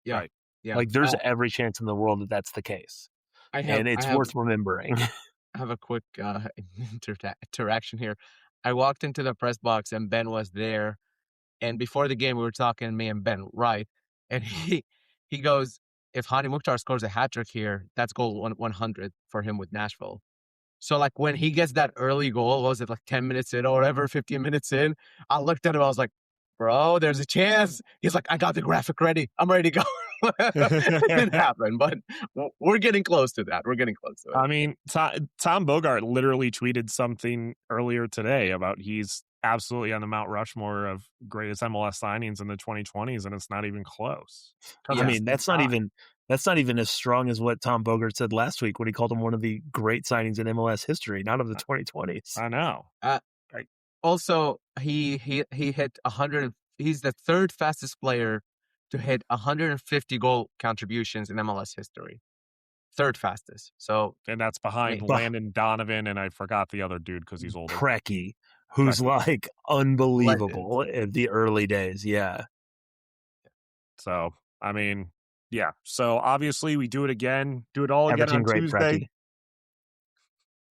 Yeah. Right? Yeah. Like there's every chance in the world that that's the case. And it's worth remembering. I have a quick interaction here. I walked into the press box and Ben was there. And before the game, we were talking, me and Ben, right? And he goes, if Hany Mukhtar scores a hat trick here, that's goal 100 for him with Nashville. So like when he gets that early goal, what was it, like 10 minutes in or whatever, 15 minutes in? I looked at him, I was like, bro, there's a chance. He's like, I got the graphic ready. I'm ready to go. It didn't happen, but we're getting close to that. We're getting close to it. I mean, Tom Bogart literally tweeted something earlier today about he's absolutely on the Mount Rushmore of greatest MLS signings in the 2020s, and it's not even close. I mean, that's not even as strong as what Tom Bogart said last week when he called him one of the great signings in MLS history, not of the 2020s. I know. Also, he hit 100. He's the third fastest player to hit 150 goal contributions in MLS history. Third fastest. So, And that's behind Landon Donovan, and I forgot the other dude because he's older. Preki, who's like unbelievable in the early days. Yeah. So, I mean, yeah. So obviously we do it again. Do it all again on Tuesday. Preki.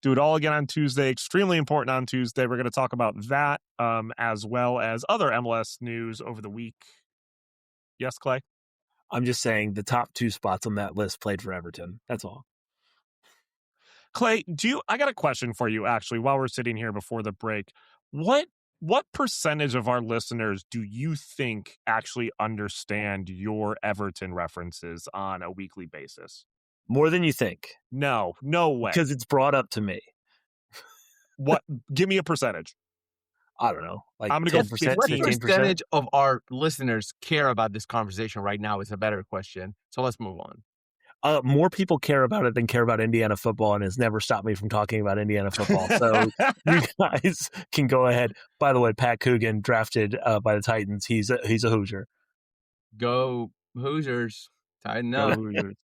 Do it all again on Tuesday. Extremely important on Tuesday. We're going to talk about that as well as other MLS news over the week. Yes, Clay? I'm just saying the top 2 spots on that list played for Everton. That's all. Clay, I got a question for you, actually, while we're sitting here before the break. What percentage of our listeners do you think actually understand your Everton references on a weekly basis? More than you think. No way. Because it's brought up to me. What? Give me a percentage. I don't know. Like I'm going to go 15. What percentage of our listeners care about this conversation right now is a better question. So let's move on. More people care about it than care about Indiana football, and has never stopped me from talking about Indiana football. So you guys can go ahead. By the way, Pat Coogan drafted by the Titans. He's a Hoosier. Go Hoosiers. Tighten up. Go Hoosiers.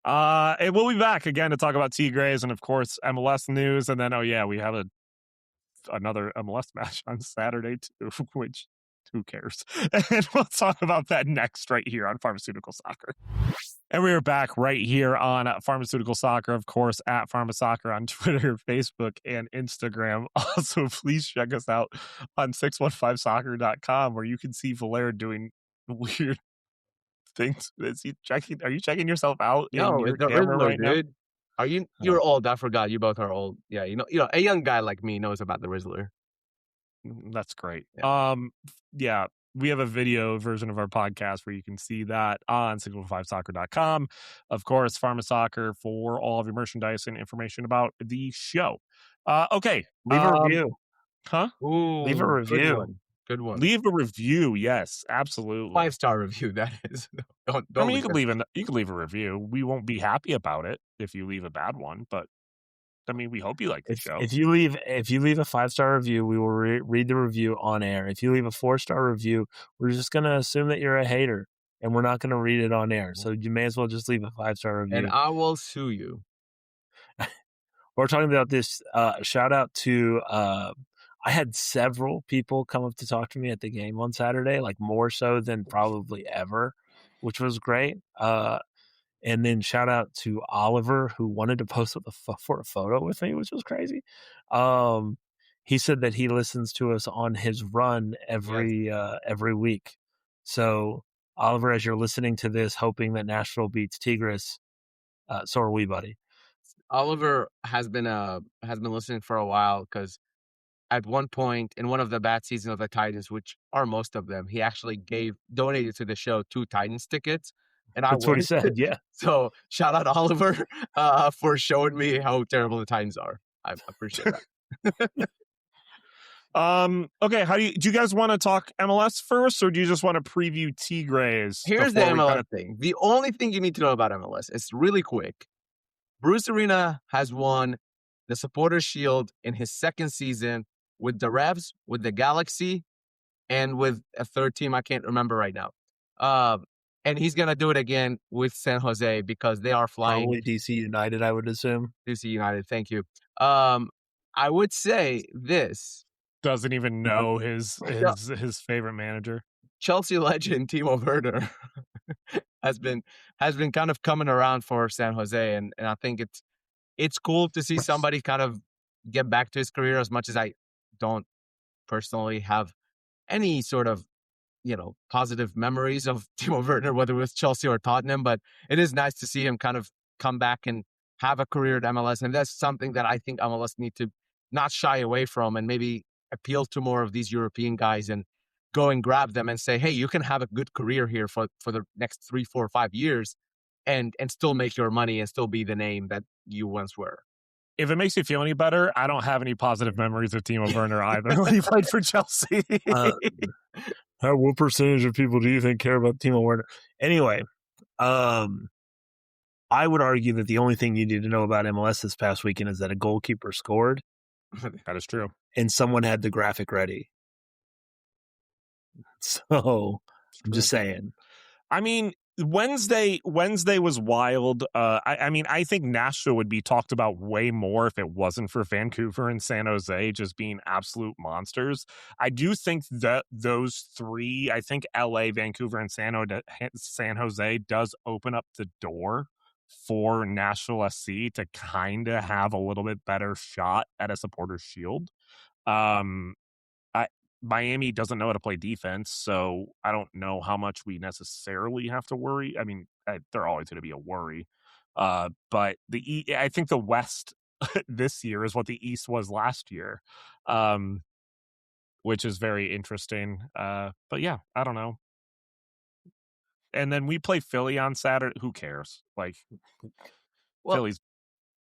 And we'll be back again to talk about Tigres and, of course, MLS news. And then, we have another MLS match on Saturday, too, which who cares? And we'll talk about that next right here on Pharmaceutical Soccer. And we are back right here on Pharmaceutical Soccer, of course, at Pharma Soccer on Twitter, Facebook, and Instagram. Also, please check us out on 615soccer.com, where you can see Valera doing weird things. Are you checking yourself out in your camera right now? Dude. Are you? You're old. I forgot. You both are old. Yeah, you know, a young guy like me knows about the Rizzler. That's great. Yeah. We have a video version of our podcast where you can see that on 615soccer.com. Of course, Pharma Soccer for all of your merchandise and information about the show. Okay. Leave a review. Huh? Ooh, leave a review. Good one. Leave a review. Yes, absolutely. 5-star review. That is. Don't I mean, you can leave a review. We won't be happy about it if you leave a bad one, but I mean, we hope you like the show. If you leave a 5-star review, we will read the review on air. If you leave a 4-star review, we're just going to assume that you're a hater, and we're not going to read it on air. So you may as well just leave a 5-star review. And I will sue you. We're talking about this. Shout out to. I had several people come up to talk to me at the game on Saturday, like more so than probably ever, which was great. And then shout out to Oliver, who wanted to post for a photo with me, which was crazy. He said that he listens to us on his run every week. So Oliver, as you're listening to this, hoping that Nashville beats Tigres, so are we, buddy. Oliver has been listening for a while because at one point in one of the bad seasons of the Titans, which are most of them, he actually donated to the show 2 Titans tickets. And that's what he said, yeah. So shout out Oliver for showing me how terrible the Titans are. I appreciate that. Okay, do you guys want to talk MLS first, or do you just want to preview Tigres? Here's the MLS thing. The only thing you need to know about MLS is really quick. Bruce Arena has won the Supporters Shield in his second season with the Revs, with the Galaxy, and with a third team I can't remember right now. And he's going to do it again with San Jose because they are flying. Probably DC United, I would assume. DC United, thank you. I would say this. Doesn't even know his favorite manager. Chelsea legend Timo Werner has been kind of coming around for San Jose. And I think it's cool to see somebody kind of get back to his career, as much as I don't personally have any sort of positive memories of Timo Werner, whether it was Chelsea or Tottenham, but it is nice to see him kind of come back and have a career at MLS. And that's something that I think MLS need to not shy away from and maybe appeal to more of these European guys and go and grab them and say, hey, you can have a good career here for the next 3, 4, 5 years and still make your money and still be the name that you once were. If it makes you feel any better, I don't have any positive memories of Timo Werner either when he played for Chelsea. What percentage of people do you think care about Timo Werner? Anyway, I would argue that the only thing you need to know about MLS this past weekend is that a goalkeeper scored. That is true. And someone had the graphic ready. So I'm just saying. I mean, Wednesday was wild. I mean, I think Nashville would be talked about way more if it wasn't for Vancouver and San Jose just being absolute monsters. I do think that those three, I think LA, Vancouver, and San Jose does open up the door for Nashville SC to kind of have a little bit better shot at a supporters shield. Miami doesn't know how to play defense, so I don't know how much we necessarily have to worry. I mean, they're always going to be a worry. But I think the West this year is what the East was last year, which is very interesting. But yeah, I don't know. And then we play Philly on Saturday. Who cares? Like, Philly's.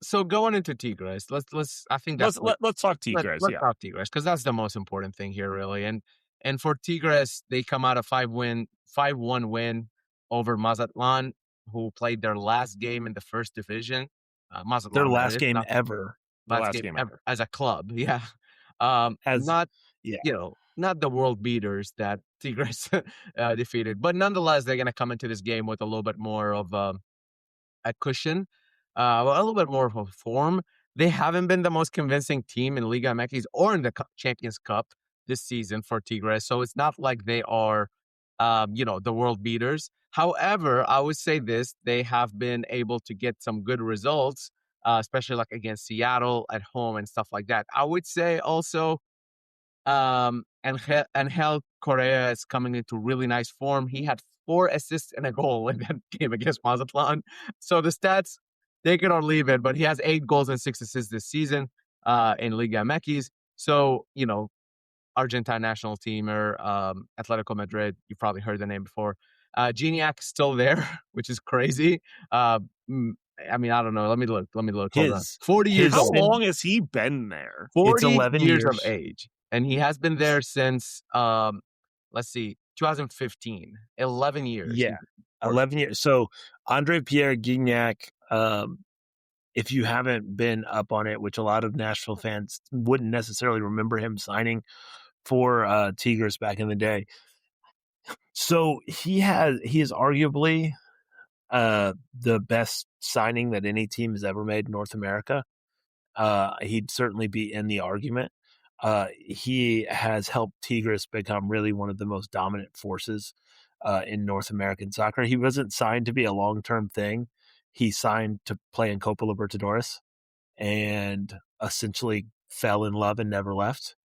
So going into Tigres, let's I think that's let's talk Tigres. Let's talk Tigres because that's the most important thing here, really. And for Tigres, they come out a 5-1 win over Mazatlan, who played their last game in the first division. Mazatlan, their last game ever. Last game ever as a club. Yeah. Not the world beaters that Tigres defeated, but nonetheless, they're going to come into this game with a little bit more of a cushion. A little bit more of a form. They haven't been the most convincing team in Liga MX or in the Champions Cup this season for Tigres. So it's not like they are, the world beaters. However, I would say this, they have been able to get some good results, especially like against Seattle at home and stuff like that. I would say also, Angel Correa is coming into really nice form. He had 4 assists and a goal in that game against Mazatlan. So the stats, take it or leave it, but he has 8 goals and 6 assists this season in Liga MX. So, Argentine national teamer, Atletico Madrid, you've probably heard the name before. Gignac is still there, which is crazy. I mean, I don't know. Let me look. Hold on. 40 years old. How long has he been there? 40 it's 11 years of age. And he has been there since, 2015. 11 years. Yeah, 11 years. So Andre Pierre Gignac, if you haven't been up on it, which a lot of Nashville fans wouldn't necessarily remember him signing for Tigres back in the day. So he is arguably the best signing that any team has ever made in North America. He'd certainly be in the argument. He has helped Tigres become really one of the most dominant forces in North American soccer. He wasn't signed to be a long-term thing. He signed to play in Copa Libertadores and essentially fell in love and never left.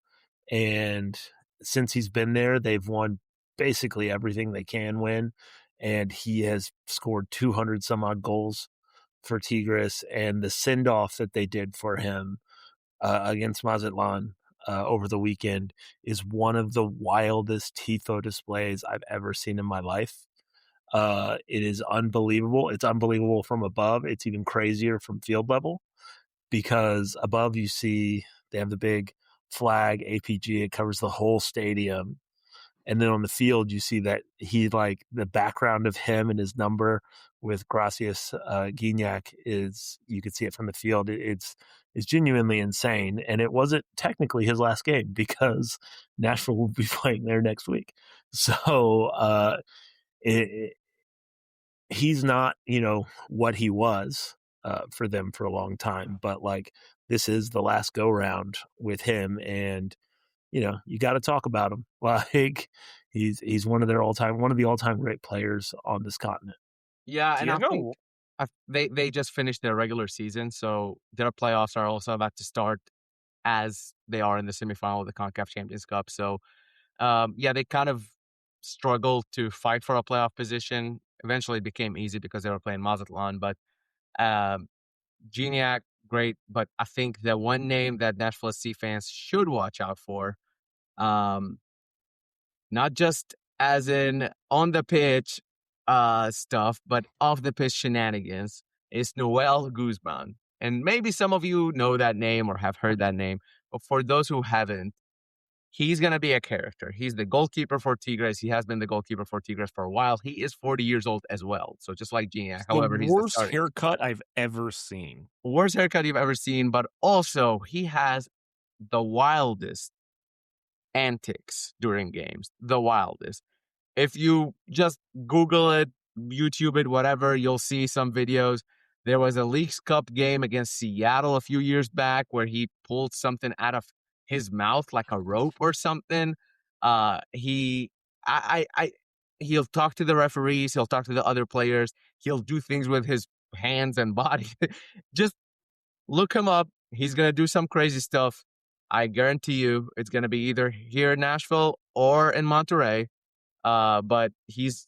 And since he's been there, they've won basically everything they can win. And he has scored 200 some odd goals for Tigres. And the send-off that they did for him against Mazatlan over the weekend is one of the wildest tifo displays I've ever seen in my life. It is unbelievable. It's unbelievable from above. It's even crazier from field level because above you see they have the big flag APG. It covers the whole stadium. And then on the field, you see that he like the background of him and his number with Gracias Gignac is, you could see it from the field. It's genuinely insane. And it wasn't technically his last game because Nashville will be playing there next week. So he's not, what he was for them for a long time, but like this is the last go round with him. And, you got to talk about him. Like he's one of the all-time great players on this continent. Yeah. And I think they just finished their regular season. So their playoffs are also about to start as they are in the semifinal of the CONCACAF Champions Cup. So, they kind of struggled to fight for a playoff position. Eventually it became easy because they were playing Mazatlan, but Gignac, great. But I think the one name that Nashville SC fans should watch out for not just as in on the pitch stuff, but off the pitch shenanigans, is Noel Guzman. And maybe some of you know that name or have heard that name, but for those who haven't, he's going to be a character. He's the goalkeeper for Tigres. He has been the goalkeeper for Tigres for a while. He is 40 years old as well. So just like Gignac, The however, he's the worst starting. haircut I've ever seen. Worst haircut you've ever seen, but also he has the wildest antics during games. The wildest. If you just Google it, YouTube it, whatever, you'll see some videos. There was a Leagues Cup game against Seattle a few years back where he pulled something out of his mouth like a rope or something. He, I, he'll talk to the referees. He'll talk to the other players. He'll do things with his hands and body. Just look him up. He's gonna do some crazy stuff. I guarantee you, it's gonna be either here in Nashville or in Monterey. But he's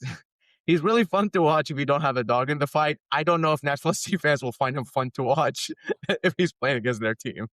he's really fun to watch if you don't have a dog in the fight. I don't know if Nashville SC fans will find him fun to watch if he's playing against their team.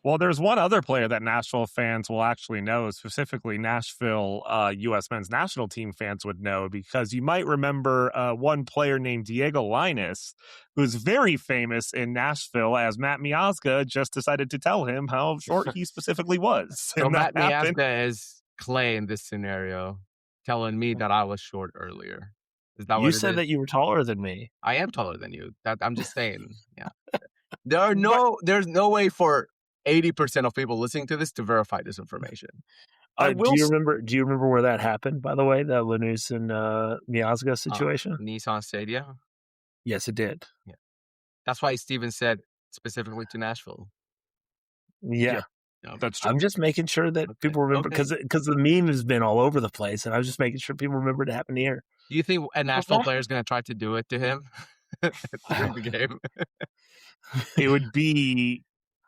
Well, there's one other player that Nashville fans will actually know, specifically Nashville U.S. men's national team fans would know, because you might remember one player named Diego Lainez, who's very famous in Nashville, as Matt Miazga just decided to tell him how short he specifically was. So Matt Miazga is Clay in this scenario, telling me that I was short earlier. Is that what You it said is? that you were taller than me. I am taller than you. That I'm just saying. Yeah. There's no way for 80% of people listening to this to verify this information. Do you remember where that happened, by the way, the Lanús and Miazga situation? Nissan Stadium? Yes, it did. Yeah. That's why Steven said specifically to Nashville. Yeah. No, that's true. I'm just making sure that people remember, because the meme has been all over the place, and I was just making sure people remember it happened here. Do you think a Nashville player is going to try to do it to him during the game? It would be...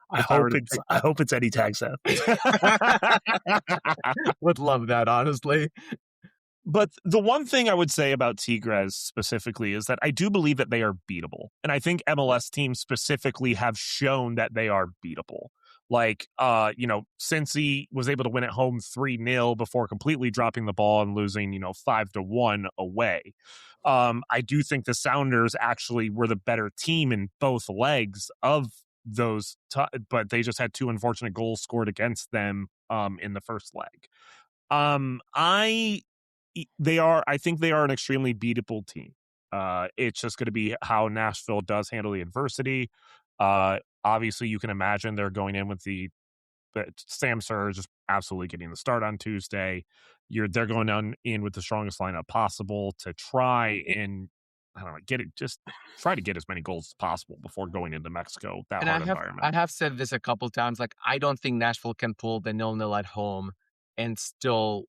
I hope it's Eddie Tagsath. Would love that, honestly. But the one thing I would say about Tigres specifically is that I do believe that they are beatable. And I think MLS teams specifically have shown that they are beatable. Like, Cincy was able to win at home 3-0 before completely dropping the ball and losing, 5-1 away. I do think the Sounders actually were the better team in both legs of those, but they just had two unfortunate goals scored against them in the first leg. I think they are an extremely beatable team. It's just going to be how Nashville does handle the adversity. Obviously, you can imagine they're going in with Sam Kerr just absolutely getting the start on Tuesday. They're going in with the strongest lineup possible to try and try to get as many goals as possible before going into Mexico. Environment. I have said this a couple times. Like, I don't think Nashville can pull the 0-0 at home and still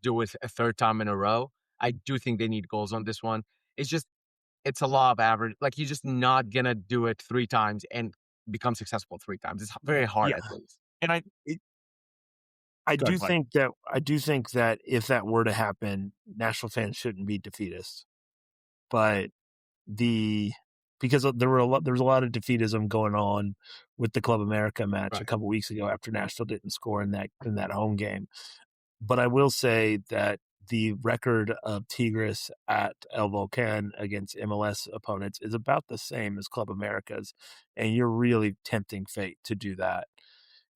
do it a third time in a row. I do think they need goals on this one. It's a law of average. Like, you're just not gonna do it 3 times and become successful 3 times. It's very hard at least. And I do think that if that were to happen, Nashville fans shouldn't be defeatists. But because there was a lot of defeatism going on with the Club America match a couple weeks ago after Nashville didn't score in that home game. But I will say that the record of Tigres at El Volcán against MLS opponents is about the same as Club America's, and you're really tempting fate to do that.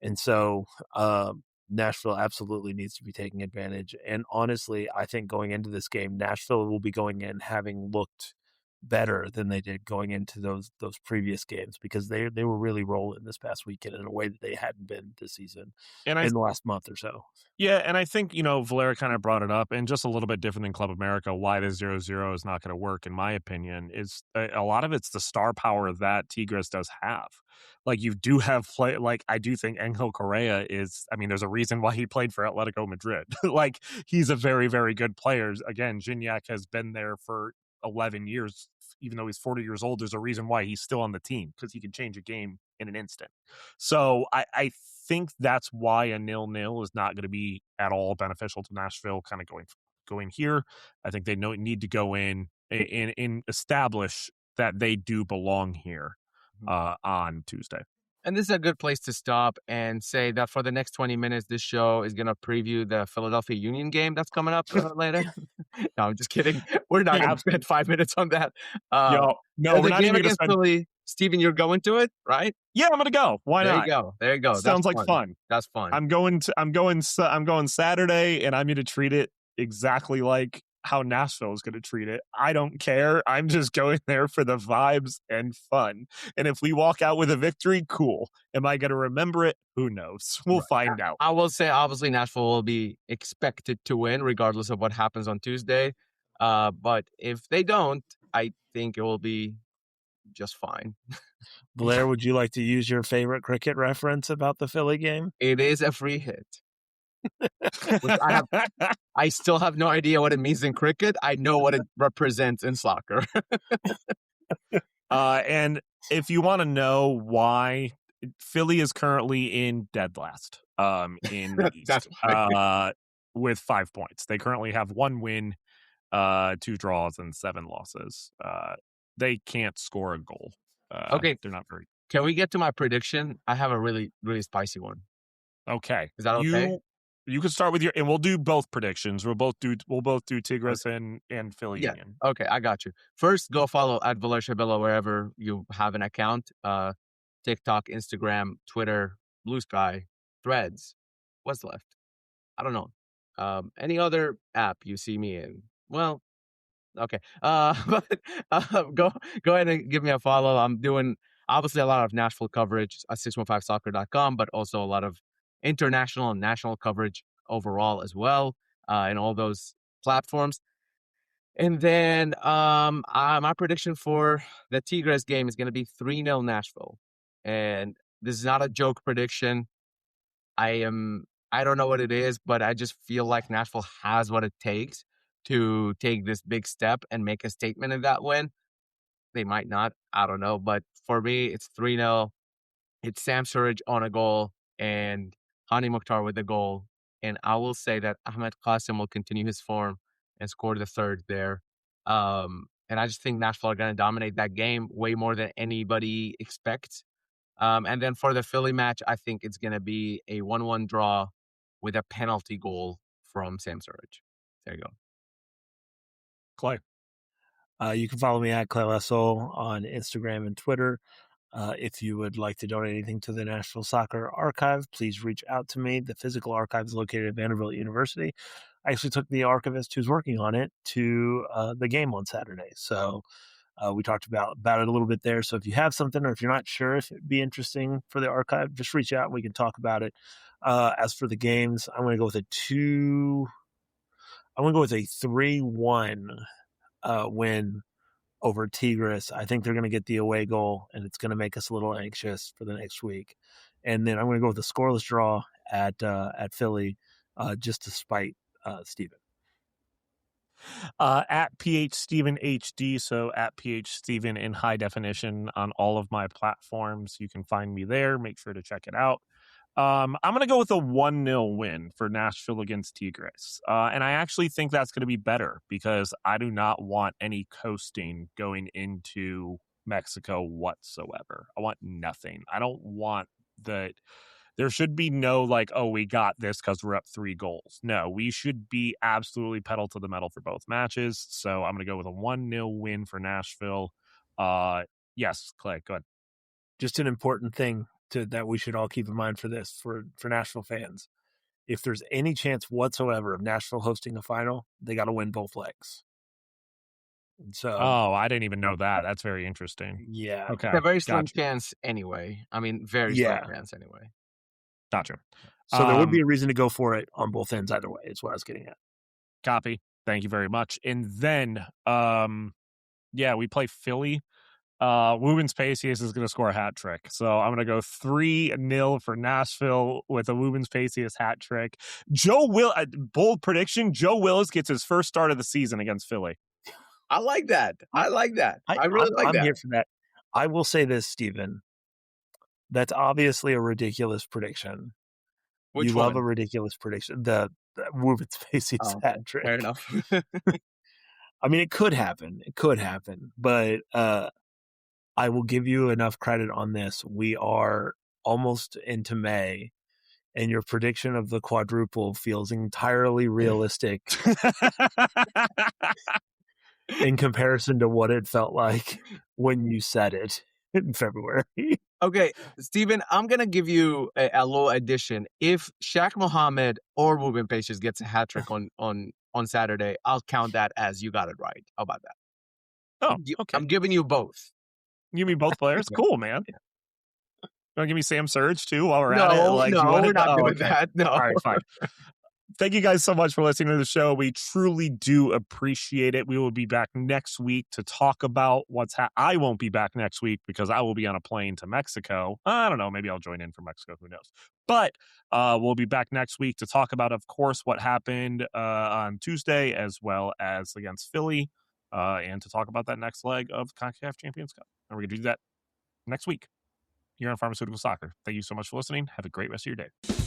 And so Nashville absolutely needs to be taking advantage. And honestly, I think going into this game, Nashville will be going in having looked better than they did going into those previous games, because they were really rolling this past weekend in a way that they hadn't been this season in the last month or so. Yeah, and I think, Valera kind of brought it up, and just a little bit different than Club America, why the 0-0 is not going to work, in my opinion, is a lot of it's the star power that Tigres does have. Like, you do have I do think Angel Correa is, there's a reason why he played for Atletico Madrid. Like, he's a very, very good player. Again, Gignac has been there for 11 years, even though he's 40 years old. There's a reason why he's still on the team, because he can change a game in an instant. So I think that's why a 0-0 is not going to be at all beneficial to Nashville kind of going here. I think they need to go in and establish that they do belong here on Tuesday. And this is a good place to stop and say that for the next 20 minutes, this show is going to preview the Philadelphia Union game that's coming up later. No, I'm just kidding. We're not going to spend 5 minutes on that. Yo, no, there's we're a not game even going to against spend. Philly. Steven, you're going to it, right? Yeah, I'm going to go. Why There not? you go. There you go. Sounds like fun. That's fun. I'm going Saturday, and I'm going to treat it exactly like how Nashville is going to treat it. I don't care. I'm just going there for the vibes and fun. And if we walk out with a victory, cool. Am I going to remember it? Who knows? We'll find out. I will say, obviously, Nashville will be expected to win regardless of what happens on Tuesday. But if they don't, I think it will be just fine. Blair, would you like to use your favorite cricket reference about the Philly game? It is a free hit. I still have no idea what it means in cricket. I know what it represents in soccer. And if you want to know why, Philly is currently in dead last in the East with 5 points. They currently have 1 win, 2 draws, and 7 losses. They can't score a goal. Okay. They're not very. Can we get to my prediction? I have a really, really spicy one. Okay. Is that okay? You can start with and we'll do both predictions. We'll both do Tigres and Philly Union. Okay, I got you. First, go follow at Valer Shabilla wherever you have an account. TikTok, Instagram, Twitter, Blue Sky, Threads. What's left? I don't know. Any other app you see me in? Well, okay. But go ahead and give me a follow. I'm doing obviously a lot of Nashville coverage at 615soccer.com, but also a lot of international and national coverage overall as well, in all those platforms. And then my prediction for the Tigres game is going to be 3-0 Nashville. And this is not a joke prediction. I don't know what it is, but I just feel like Nashville has what it takes to take this big step and make a statement in that win. They might not. I don't know. But for me, it's 3-0. It's Sam Surridge on a goal and Hany Mukhtar with a goal. And I will say that Ahmed Qasim will continue his form and score the third there. And I just think Nashville are going to dominate that game way more than anybody expects. And then for the Philly match, I think it's going to be a 1-1 draw with a penalty goal from Sam Surridge. There you go. Clay. You can follow me at Clay Lessel on Instagram and Twitter. If you would like to donate anything to the Nashville Soccer Archive, please reach out to me. The physical archive is located at Vanderbilt University. I actually took the archivist who's working on it to the game on Saturday. So we talked about it a little bit there. So if you have something, or if you're not sure if it'd be interesting for the archive, just reach out and we can talk about it. As for the games, I'm going to go with a 3-1 win over Tigres. I think they're going to get the away goal, and it's going to make us a little anxious for the next week. And then I'm going to go with a scoreless draw at Philly, just to spite Steven. At PH Steven HD, so at PH Steven in high definition on all of my platforms. You can find me there. Make sure to check it out. I'm going to go with a 1-0 win for Nashville against Tigres. And I actually think that's going to be better because I do not want any coasting going into Mexico whatsoever. I want nothing. I don't want that. There should be no we got this because we're up 3 goals. No, we should be absolutely pedal to the metal for both matches. So I'm going to go with a 1-0 win for Nashville. Yes, Clay, go ahead. Just an important thing that we should all keep in mind for this, for Nashville fans. If there's any chance whatsoever of Nashville hosting a final, they got to win both legs. And so, I didn't even know that. That's very interesting. Yeah. Okay. It's a very slim chance anyway. I mean, very slim chance anyway. Gotcha. So there would be a reason to go for it on both ends either way, is what I was getting at. Copy. Thank you very much. And then, we play Philly. Woobens Pacius is going to score a hat trick. So I'm going to go 3-0 for Nashville with a Woobens Pacius hat trick. Bold prediction, Joe Willis gets his first start of the season against Philly. I like that. I like that. I really like that. I'm here for that. I will say this, Steven. That's obviously a ridiculous prediction. Which you one? love a ridiculous prediction. The Woobens Pacius hat trick. Fair enough. I mean, it could happen. But I will give you enough credit on this. We are almost into May, and your prediction of the quadruple feels entirely realistic in comparison to what it felt like when you said it in February. Okay, Steven, I'm going to give you a little addition. If Shaq Muhammad or Ruben Pages gets a hat trick on Saturday, I'll count that as you got it right. How about that? Oh, okay. I'm giving you both. You mean both players? Yeah. Cool, man. Yeah. You want to give me Sam Surge too while we're No, at it? Like, no, you want we're not doing okay. that. No. All right, fine. Thank you guys so much for listening to the show. We truly do appreciate it. We will be back next week to talk about what's I won't be back next week because I will be on a plane to Mexico. I don't know. Maybe I'll join in from Mexico. Who knows? But we'll be back next week to talk about, of course, what happened on Tuesday as well as against Philly and to talk about that next leg of CONCACAF Champions Cup. And we're going to do that next week here on Pharmaceutical Soccer. Thank you so much for listening. Have a great rest of your day.